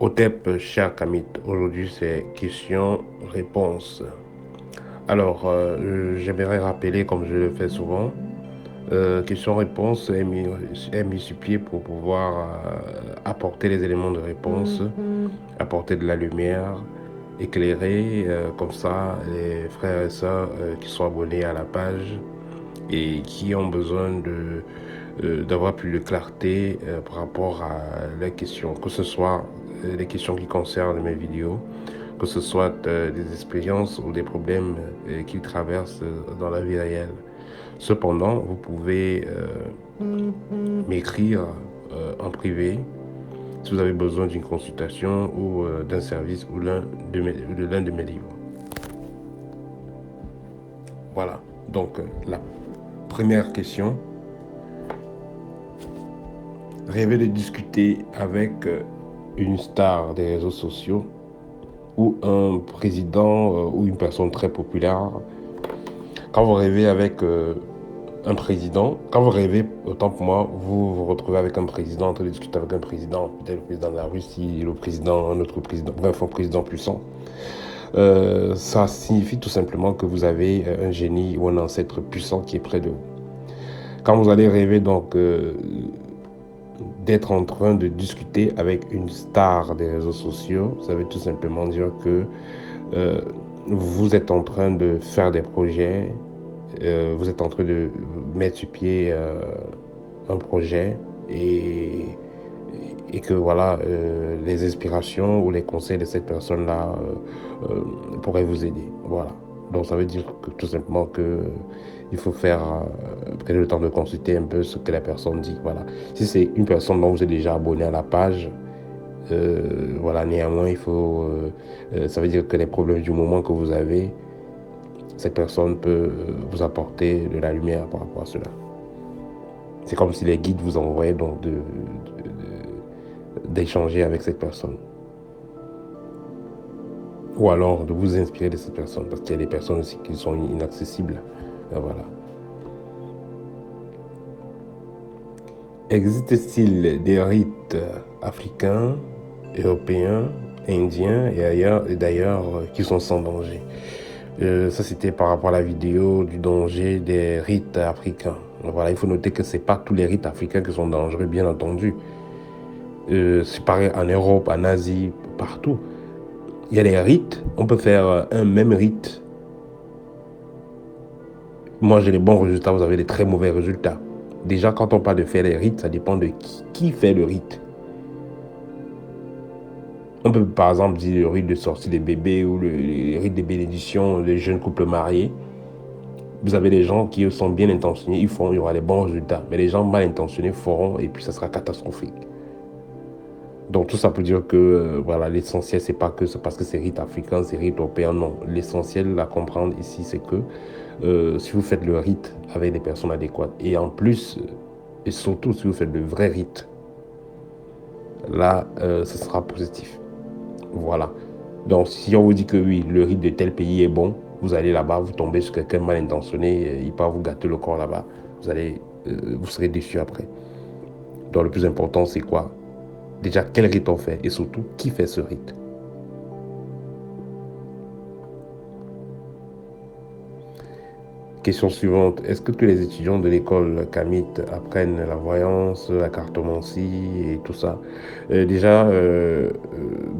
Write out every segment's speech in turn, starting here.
OTEP, cher Kamit, aujourd'hui c'est questions-réponses. Alors, j'aimerais rappeler, comme je le fais souvent, questions-réponses est mis sur pied pour pouvoir apporter les éléments de réponse, apporter de la lumière, éclairer comme ça les frères et sœurs qui sont abonnés à la page et qui ont besoin d'avoir plus de clarté par rapport à les questions, que ce soit les questions qui concernent mes vidéos, que ce soit des expériences ou des problèmes qu'ils traversent dans la vie réelle. Cependant, vous pouvez m'écrire en privé si vous avez besoin d'une consultation ou d'un service ou de l'un de mes livres. Voilà. Donc, la première question, rêver de discuter avec une star des réseaux sociaux ou un président ou une personne très populaire. Quand vous rêvez avec un président, quand vous rêvez, autant pour moi, vous vous retrouvez avec un président, en train de discuter avec un président, peut-être le président de la Russie, le président, un autre président, bref, un président puissant. Ça signifie tout simplement que vous avez un génie ou un ancêtre puissant qui est près de vous. Quand vous allez rêver donc d'être en train de discuter avec une star des réseaux sociaux, ça veut tout simplement dire que vous êtes en train de faire des projets, vous êtes en train de mettre sur pied un projet et que voilà, les inspirations ou les conseils de cette personne-là pourraient vous aider. Voilà. Donc ça veut dire que tout simplement que il faut faire prendre le temps de consulter un peu ce que la personne dit. Voilà. Si c'est une personne dont vous êtes déjà abonné à la page, voilà, néanmoins, il faut, ça veut dire que les problèmes du moment que vous avez, cette personne peut vous apporter de la lumière par rapport à cela. C'est comme si les guides vous envoyaient donc d'échanger avec cette personne. Ou alors de vous inspirer de cette personne, parce qu'il y a des personnes aussi qui sont inaccessibles. Voilà. Existe-t-il des rites africains, européens, indiens et ailleurs, et d'ailleurs qui sont sans danger? Ça, c'était par rapport à la vidéo du danger des rites africains. Voilà, il faut noter que ce n'est pas tous les rites africains qui sont dangereux, bien entendu. C'est pareil en Europe, en Asie, partout. Il y a des rites, on peut faire un même rite. Moi, j'ai des bons résultats, vous avez des très mauvais résultats. Déjà, quand on parle de faire des rites, ça dépend de qui fait le rite. On peut par exemple dire le rite de sortie des bébés ou le rite de bénédiction des jeunes couples mariés. Vous avez des gens qui sont bien intentionnés, ils font, il y aura des bons résultats. Mais les gens mal intentionnés feront et puis ça sera catastrophique. Donc tout ça pour dire que voilà, l'essentiel, c'est pas que c'est parce que c'est rite africain, c'est rite européen, non. L'essentiel à comprendre ici, c'est que si vous faites le rite avec des personnes adéquates, et en plus, et surtout si vous faites le vrai rite, là, ce sera positif. Voilà. Donc si on vous dit que oui, le rite de tel pays est bon, vous allez là-bas, vous tombez sur quelqu'un mal intentionné, il va vous gâter le corps là-bas, vous serez déçu après. Donc le plus important, c'est quoi? Déjà, quel rite on fait et surtout, qui fait ce rite? Question suivante. Est-ce que tous les étudiants de l'école Kamit apprennent la voyance, la cartomancie et tout ça? Déjà,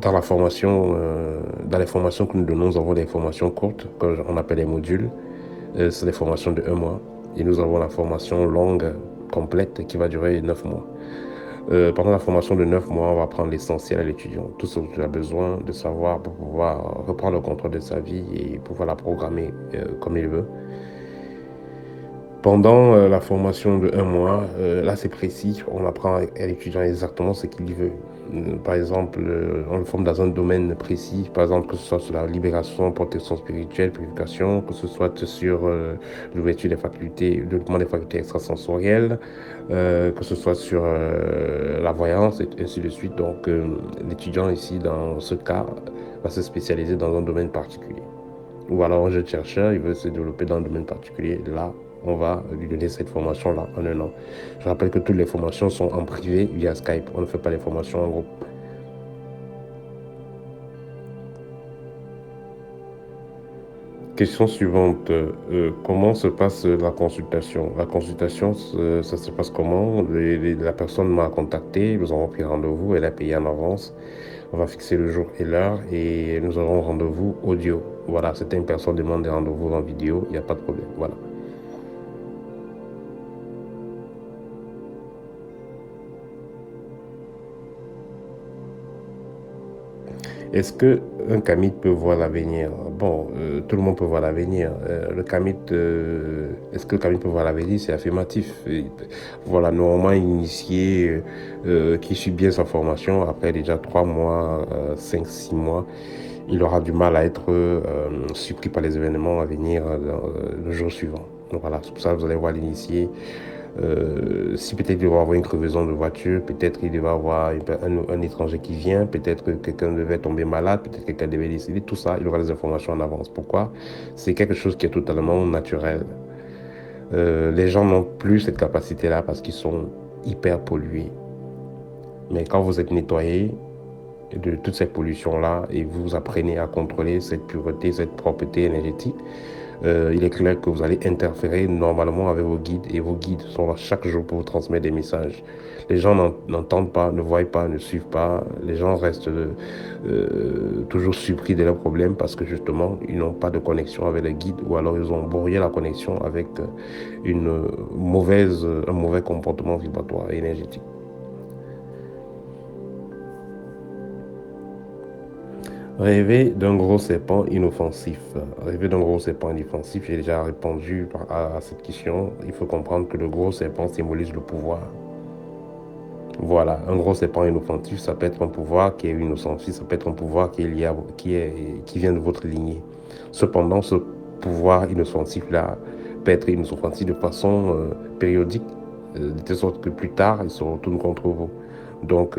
dans dans les formations que nous donnons, nous avons des formations courtes, qu'on appelle les modules. C'est des formations de 1 mois. Et nous avons la formation longue, complète, qui va durer 9 mois. Pendant la formation de 9 mois, on va apprendre l'essentiel à l'étudiant. Tout ce qu'il a besoin de savoir pour pouvoir reprendre le contrôle de sa vie et pouvoir la programmer comme il veut. Pendant la formation de 1 mois, là c'est précis, on apprend à l'étudiant exactement ce qu'il veut. Par exemple, on le forme dans un domaine précis, par exemple que ce soit sur la libération, protection spirituelle, purification, que ce soit sur l'ouverture des facultés, le développement des facultés extrasensorielles, que ce soit sur la voyance et ainsi de suite. Donc l'étudiant ici, dans ce cas, va se spécialiser dans un domaine particulier. Ou alors un jeune chercheur, il veut se développer dans un domaine particulier, là, on va lui donner cette formation-là en 1 an. Je rappelle que toutes les formations sont en privé via Skype. On ne fait pas les formations en groupe. Question suivante. Comment se passe la consultation? La consultation, ça se passe comment? La personne m'a contacté, nous avons pris rendez-vous, elle a payé en avance. On va fixer le jour et l'heure et nous aurons rendez-vous audio. Voilà, certaines personnes demandent des rendez-vous en vidéo, il n'y a pas de problème. Voilà. Est-ce que un kamite peut voir l'avenir? Bon, tout le monde peut voir l'avenir. Le kamite, est-ce que le kamite peut voir l'avenir? C'est affirmatif. Et, voilà, normalement, un initié qui suit bien sa formation, après déjà 3 mois, 5, 6 mois, il aura du mal à être surpris par les événements à venir le jour suivant. Donc voilà, c'est pour ça que vous allez voir l'initié. Si peut-être il va avoir une crevaison de voiture, peut-être il va avoir un étranger qui vient, peut-être que quelqu'un devait tomber malade, peut-être que quelqu'un devait décéder, tout ça, il aura les informations en avance. Pourquoi? C'est quelque chose qui est totalement naturel. Les gens n'ont plus cette capacité-là parce qu'ils sont hyper pollués. Mais quand vous êtes nettoyé de toute cette pollution-là et vous apprenez à contrôler cette pureté, cette propreté énergétique, il est clair que vous allez interférer normalement avec vos guides et vos guides sont là chaque jour pour vous transmettre des messages. Les gens n'entendent pas, ne voient pas, ne suivent pas. Les gens restent toujours surpris de leurs problèmes parce que justement, ils n'ont pas de connexion avec le guide ou alors ils ont brouillé la connexion avec un mauvais comportement vibratoire et énergétique. Rêver d'un gros serpent inoffensif. Rêver d'un gros serpent inoffensif, j'ai déjà répondu à cette question. Il faut comprendre que le gros serpent symbolise le pouvoir. Voilà, un gros serpent inoffensif, ça peut être un pouvoir qui est inoffensif, ça peut être un pouvoir qui vient de votre lignée. Cependant, ce pouvoir inoffensif-là peut être inoffensif de façon périodique, de telle sorte que plus tard, il se retourne contre vous. Donc,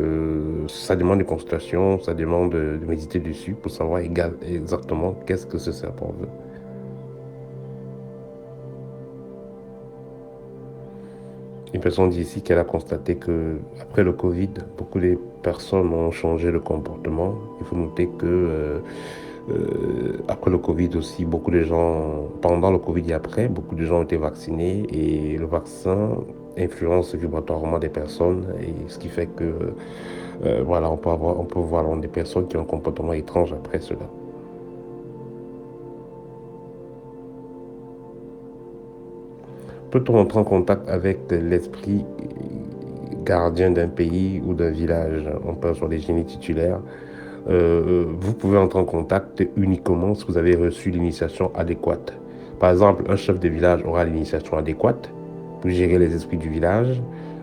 ça demande une consultation, ça demande de méditer dessus pour savoir exactement qu'est-ce que ce serpent veut. Une personne dit ici qu'elle a constaté que après le Covid, beaucoup de personnes ont changé de comportement. Il faut noter que après le Covid aussi, beaucoup de gens, pendant le Covid et après, beaucoup de gens ont été vaccinés et le vaccin influence vibratoirement des personnes et ce qui fait que voilà, on peut voir des personnes qui ont un comportement étrange après cela. Peut-on entrer en contact avec l'esprit gardien d'un pays ou d'un village? On parle sur les génies titulaires. Vous pouvez entrer en contact uniquement si vous avez reçu l'initiation adéquate. Par exemple, un chef de village aura l'initiation adéquate pour gérer les esprits du village.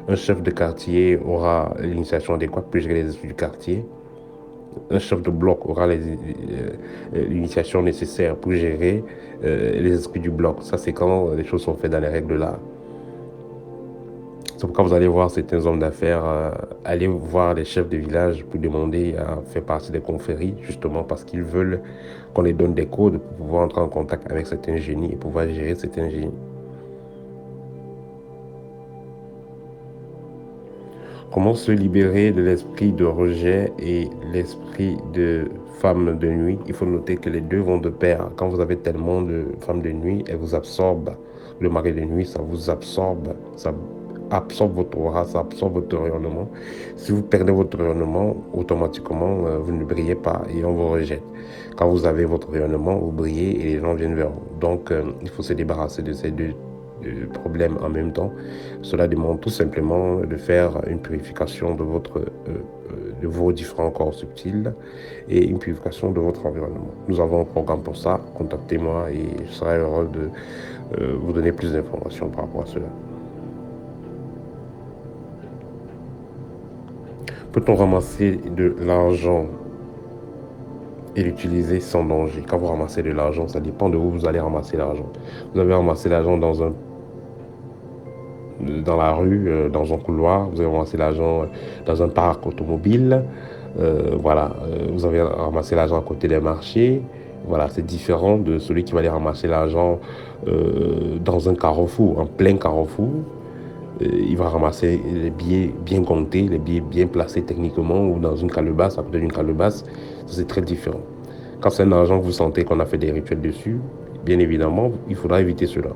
Un chef de quartier aura l'initiation adéquate pour gérer les esprits du quartier. Un chef de bloc aura l'initiation nécessaire pour gérer les esprits du bloc. Ça, c'est quand les choses sont faites dans les règles de l'art. C'est pourquoi vous allez voir certains hommes d'affaires aller voir les chefs de village pour demander à faire partie des confréries, justement parce qu'ils veulent qu'on les donne des codes pour pouvoir entrer en contact avec certains génies et pouvoir gérer certains génies. Comment se libérer de l'esprit de rejet et l'esprit de femme de nuit? Il faut noter que les deux vont de pair. Quand vous avez tellement de femmes de nuit, elles vous absorbent. Le mari de nuit, ça vous absorbe. Ça absorbe votre aura, ça absorbe votre rayonnement. Si vous perdez votre rayonnement, automatiquement, vous ne brillez pas et on vous rejette. Quand vous avez votre rayonnement, vous brillez et les gens viennent vers vous. Donc, il faut se débarrasser de ces deux problèmes en même temps. Cela demande tout simplement de faire une purification de vos différents corps subtils et une purification de votre environnement. Nous avons un programme pour ça. Contactez-moi et je serai heureux de vous donner plus d'informations par rapport à cela. Peut-on ramasser de l'argent et l'utiliser sans danger? Quand vous ramassez de l'argent, ça dépend de où vous allez ramasser l'argent. Vous avez ramassé l'argent dans la rue, dans un couloir, vous avez ramassé l'argent dans un parc automobile, voilà, vous avez ramassé l'argent à côté des marchés, voilà, c'est différent de celui qui va aller ramasser l'argent dans un carrefour, en plein carrefour. Il va ramasser les billets bien comptés, les billets bien placés techniquement ou dans une calebasse, à côté d'une calebasse, c'est très différent. Quand c'est un argent que vous sentez qu'on a fait des rituels dessus, bien évidemment, il faudra éviter cela.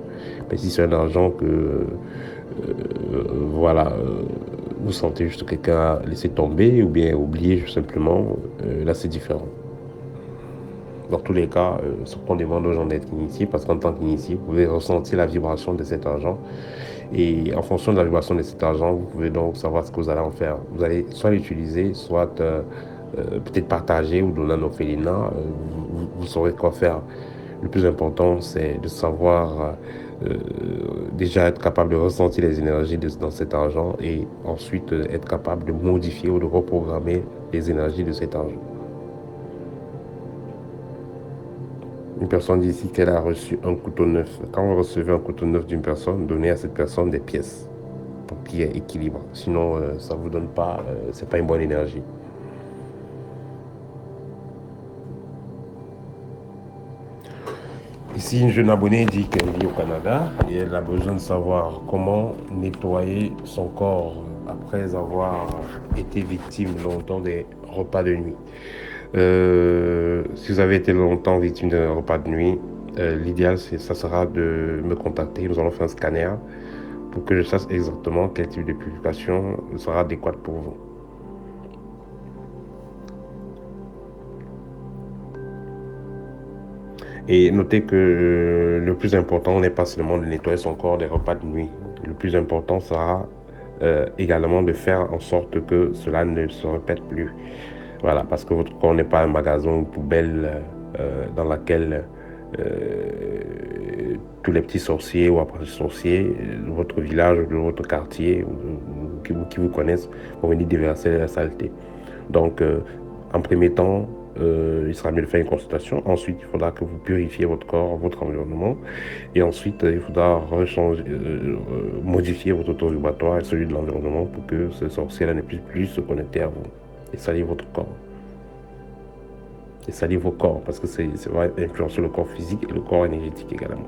Mais si c'est un argent que, voilà, vous sentez juste que quelqu'un a laissé tomber ou bien oublié tout simplement, là c'est différent. Dans tous les cas, ce qu'on demande aux gens d'être initiés, parce qu'en tant qu'initié, vous pouvez ressentir la vibration de cet argent. Et en fonction de la vibration de cet argent, vous pouvez donc savoir ce que vous allez en faire. Vous allez soit l'utiliser, soit peut-être partager ou donner un orphelinat. Vous saurez quoi faire. Le plus important, c'est de savoir déjà être capable de ressentir les énergies dans cet argent et ensuite être capable de modifier ou de reprogrammer les énergies de cet argent. Une personne dit ici qu'elle a reçu un couteau neuf. Quand vous recevez un couteau neuf d'une personne, donnez à cette personne des pièces pour qu'il y ait équilibre. Sinon, ça ne vous donne pas, c'est pas une bonne énergie. Ici, une jeune abonnée dit qu'elle vit au Canada et elle a besoin de savoir comment nettoyer son corps après avoir été victime longtemps des repas de nuit. Si vous avez été longtemps victime d'un repas de nuit, l'idéal, ça sera de me contacter. Nous allons faire un scanner pour que je sache exactement quel type de purification sera adéquate pour vous. Et notez que le plus important n'est pas seulement de nettoyer son corps des repas de nuit. Le plus important sera également de faire en sorte que cela ne se répète plus. Voilà, parce que votre corps n'est pas un magasin ou une poubelle dans laquelle tous les petits sorciers ou apprentis sorciers de votre village ou de votre quartier ou qui vous connaissent vont venir déverser la saleté. Donc, en premier temps, il sera mieux de faire une consultation. Ensuite, il faudra que vous purifiez votre corps, votre environnement. Et ensuite, il faudra modifier votre taux vibratoire et celui de l'environnement pour que ce sorcier-là ne puisse plus se connecter à vous et salir votre corps. Et salir vos corps, parce que ça va influencer le corps physique et le corps énergétique également.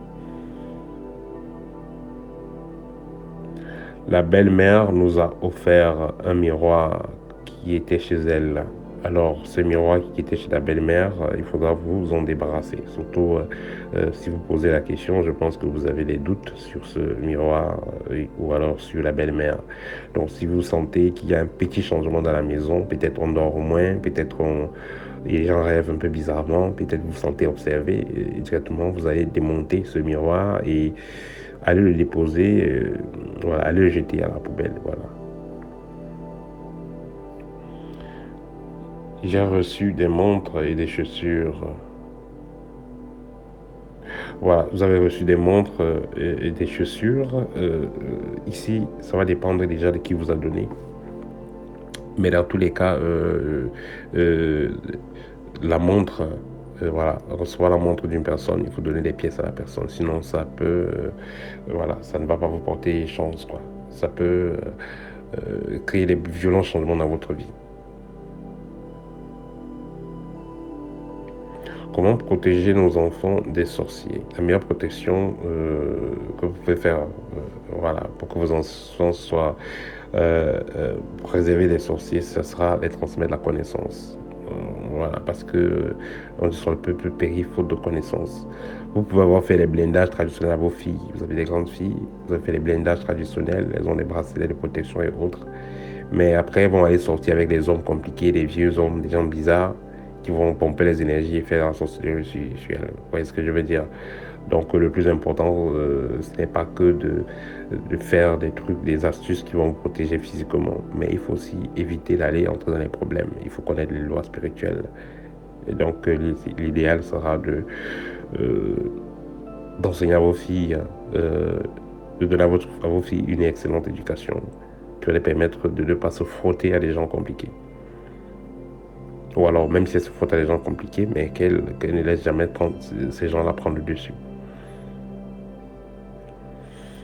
La belle-mère nous a offert un miroir qui était chez elle. Alors, ce miroir qui était chez la belle-mère, il faudra vous en débarrasser. Surtout si vous posez la question, je pense que vous avez des doutes sur ce miroir ou alors sur la belle-mère. Donc, si vous sentez qu'il y a un petit changement dans la maison, peut-être on dort moins, peut-être les gens rêvent un peu bizarrement, peut-être vous vous sentez observé, directement vous allez démonter ce miroir et aller le déposer, voilà, aller le jeter à la poubelle. Voilà. J'ai reçu des montres et des chaussures. Voilà, vous avez reçu des montres et des chaussures. Ici, ça va dépendre déjà de qui vous a donné. Mais dans tous les cas, la montre, voilà, recevoir la montre d'une personne, il faut donner des pièces à la personne. Sinon, ça peut, voilà, ça ne va pas vous porter chance, quoi. Ça peut créer des violents changements dans votre vie. Comment protéger nos enfants des sorciers? La meilleure protection que vous pouvez faire, voilà, pour que vos enfants soient préservés des sorciers, ce sera de transmettre la connaissance. Voilà, parce que on dit sur le peuple périt faute de connaissance. Vous pouvez avoir fait les blindages traditionnels à vos filles. Vous avez des grandes filles, vous avez fait les blindages traditionnels, elles ont des bracelets de protection et autres. Mais après, elles vont aller sortir avec des hommes compliqués, des vieux hommes, des gens bizarres qui vont pomper les énergies et faire la sorcellerie sur elles. Vous voyez ce que je veux dire? Donc, le plus important, ce n'est pas que de faire des trucs, des astuces qui vont vous protéger physiquement, mais il faut aussi éviter d'aller entrer dans les problèmes. Il faut connaître les lois spirituelles. Et donc, l'idéal sera euh, d'enseigner à vos filles, de donner à vos filles une excellente éducation qui va les permettre de ne pas se frotter à des gens compliqués. Ou alors, même si elles se frottent à des gens compliqués, mais qu'elles ne laissent jamais ces gens-là prendre le dessus.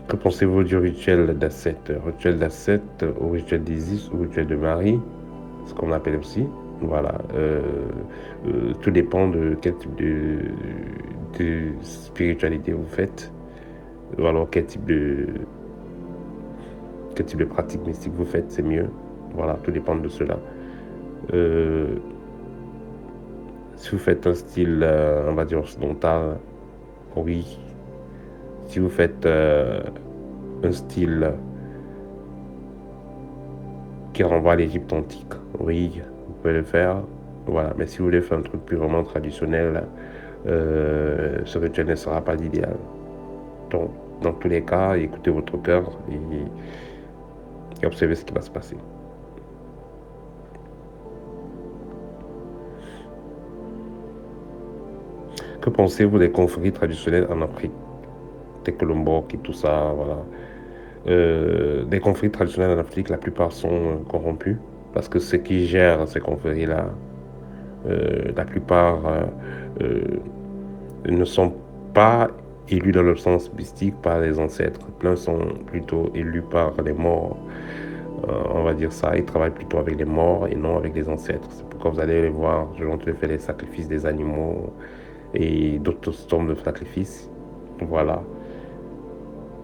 Que pensez-vous du rituel d'Asset? Rituel d'Asset ou rituel d'Isis ou rituel de Marie, ce qu'on appelle aussi. Voilà. Tout dépend de quel type de spiritualité vous faites. Ou alors quel type de pratique mystique vous faites, c'est mieux. Voilà, tout dépend de cela. Si vous faites un style, on va dire occidental, Oui, si vous faites un style qui renvoie à l'Égypte antique, oui, vous pouvez le faire. Voilà, mais si vous voulez faire un truc purement traditionnel, ce rituel ne sera pas l'idéal. Donc, dans tous les cas, écoutez votre cœur et observez ce qui va se passer. Que pensez-vous des conflits traditionnels en Afrique, tels que le Mbok et tout ça, voilà. Des conflits traditionnels en Afrique, la plupart sont corrompus parce que ceux qui gèrent ces conflits-là, la plupart euh, ne sont pas élus dans le sens mystique par les ancêtres. Plein sont plutôt élus par les morts. On va dire ça, ils travaillent plutôt avec les morts et non avec les ancêtres. C'est pourquoi vous allez les voir, je vais faire les sacrifices des animaux et d'autres formes de sacrifices. Voilà,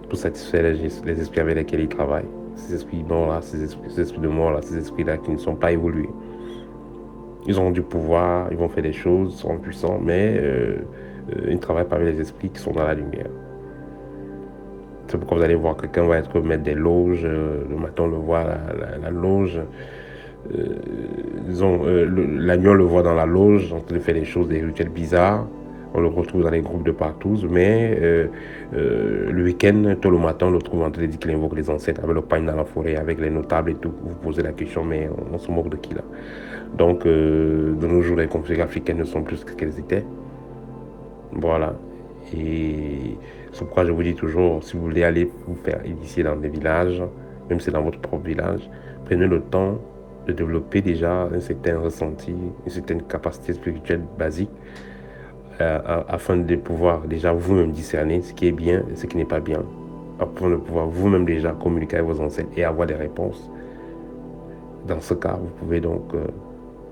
pour satisfaire les esprits avec lesquels ils travaillent. Ces esprits morts-là, ces esprits de mort-là, ces esprits-là qui ne sont pas évolués. Ils ont du pouvoir, ils vont faire des choses, ils sont puissants, mais ils ne travaillent pas avec les esprits qui sont dans la lumière. C'est pourquoi vous allez voir quelqu'un va être maître des loges, le matin on le voit la loge, disons, l'agneau le voit dans la loge, en train de faire des choses, des rituels bizarres. On le retrouve dans les groupes de partout, mais le week-end, tôt le matin, on le trouve en train de dire qu'il invoque les ancêtres avec le pagne dans la forêt, avec les notables et tout. Vous posez la question, mais on se moque de qui là? Donc, de nos jours, les conflits africains ne sont plus ce qu'elles étaient. Voilà. Et c'est pourquoi je vous dis toujours, si vous voulez aller vous faire initier dans des villages, même si c'est dans votre propre village, prenez le temps de développer déjà un certain ressenti, une certaine capacité spirituelle basique, afin de pouvoir déjà vous-même discerner ce qui est bien et ce qui n'est pas bien, afin de pouvoir vous-même déjà communiquer avec vos ancêtres et avoir des réponses. Dans ce cas, vous pouvez donc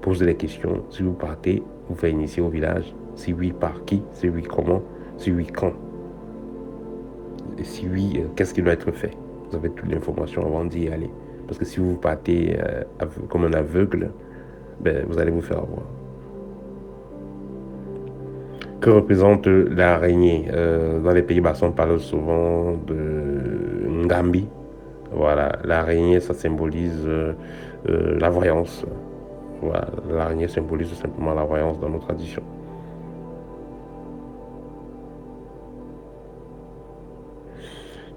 poser les questions. Si vous partez, vous faites initier au village. Si oui, par qui? Si oui, comment? Si oui, quand? Et si oui, qu'est-ce qui doit être fait? Vous avez toute l'information avant d'y aller. Parce que si vous partez comme un aveugle, ben, vous allez vous faire avoir. Que représente l'araignée? Dans les pays bassins, on parle souvent de Ngambi. Voilà, l'araignée, ça symbolise la voyance. Voilà, l'araignée symbolise tout simplement la voyance dans nos traditions.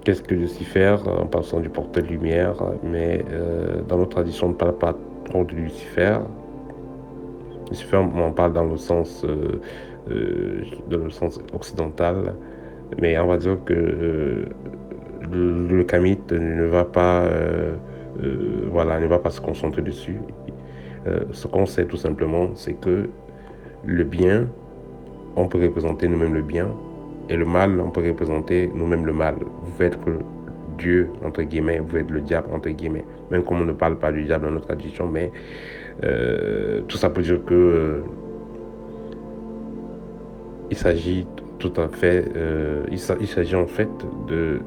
Qu'est-ce que Lucifer? En passant du porteur de lumière, mais dans nos traditions, on ne parle pas trop de Lucifer. Lucifer, on en parle dans le sens occidental, mais on va dire que le kamite ne va pas, voilà, ne va pas se concentrer dessus. Ce qu'on sait tout simplement, c'est que le bien, on peut représenter nous-mêmes le bien, et le mal, on peut représenter nous-mêmes le mal. Vous pouvez être Dieu, entre guillemets, vous êtes le diable, entre guillemets. Même comme on ne parle pas du diable dans notre tradition, mais tout ça pour dire que il s'agit tout à fait, il s'agit en fait de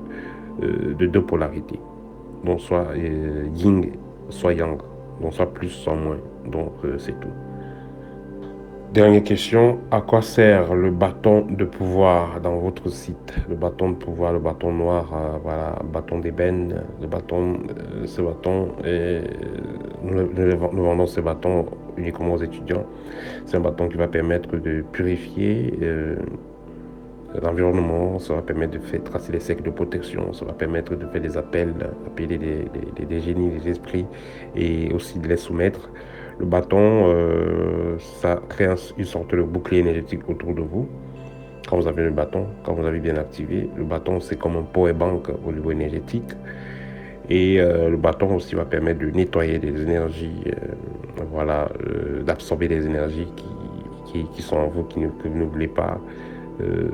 deux polarités. Donc soit yin, soit yang. Donc soit plus, soit moins. Donc c'est tout. Dernière question, à quoi sert le bâton de pouvoir dans votre site? Le bâton de pouvoir, le bâton noir, voilà, bâton d'ébène, ce bâton, nous vendons ce bâton uniquement aux étudiants. C'est un bâton qui va permettre de purifier l'environnement, ça va permettre de faire tracer les cercles de protection, ça va permettre de faire des appels, appeler des génies, des esprits et aussi de les soumettre. Le bâton, ça crée une sorte de bouclier énergétique autour de vous. Quand vous avez le bâton, quand vous avez bien activé, le bâton c'est comme un power bank au niveau énergétique. Et le bâton aussi va permettre de nettoyer des énergies, voilà, d'absorber des énergies qui sont en vous, que vous ne voulez pas. Euh,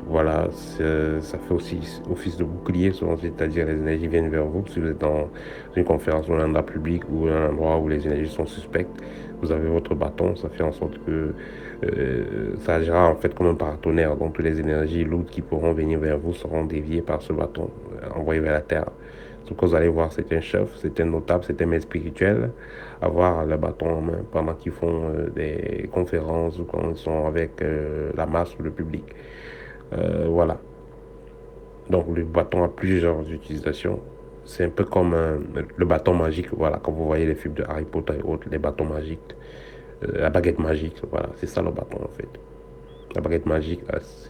voilà, ça fait aussi office de bouclier, c'est-à-dire les énergies viennent vers vous. Si vous êtes dans une conférence ou un endroit public ou un endroit où les énergies sont suspectes, vous avez votre bâton, ça fait en sorte que ça agira en fait comme un paratonnerre. Donc toutes les énergies lourdes qui pourront venir vers vous seront déviées par ce bâton, envoyées vers la terre. Ce que vous allez voir, c'est un chef, c'est un notable, c'est un maître spirituel, avoir le bâton en main pendant qu'ils font des conférences ou quand ils sont avec la masse ou le public. Voilà. Donc le bâton a plusieurs utilisations. C'est un peu comme le bâton magique, voilà, quand vous voyez les films de Harry Potter et autres, les bâtons magiques, la baguette magique, voilà, c'est ça le bâton en fait. La baguette magique,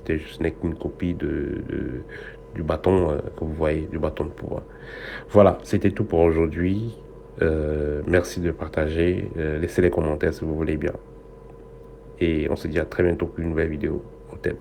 ce n'est qu'une copie du bâton que vous voyez, du bâton de pouvoir. Voilà, c'était tout pour aujourd'hui. Merci de partager. Laissez les commentaires si vous voulez bien. Et on se dit à très bientôt pour une nouvelle vidéo. Au top.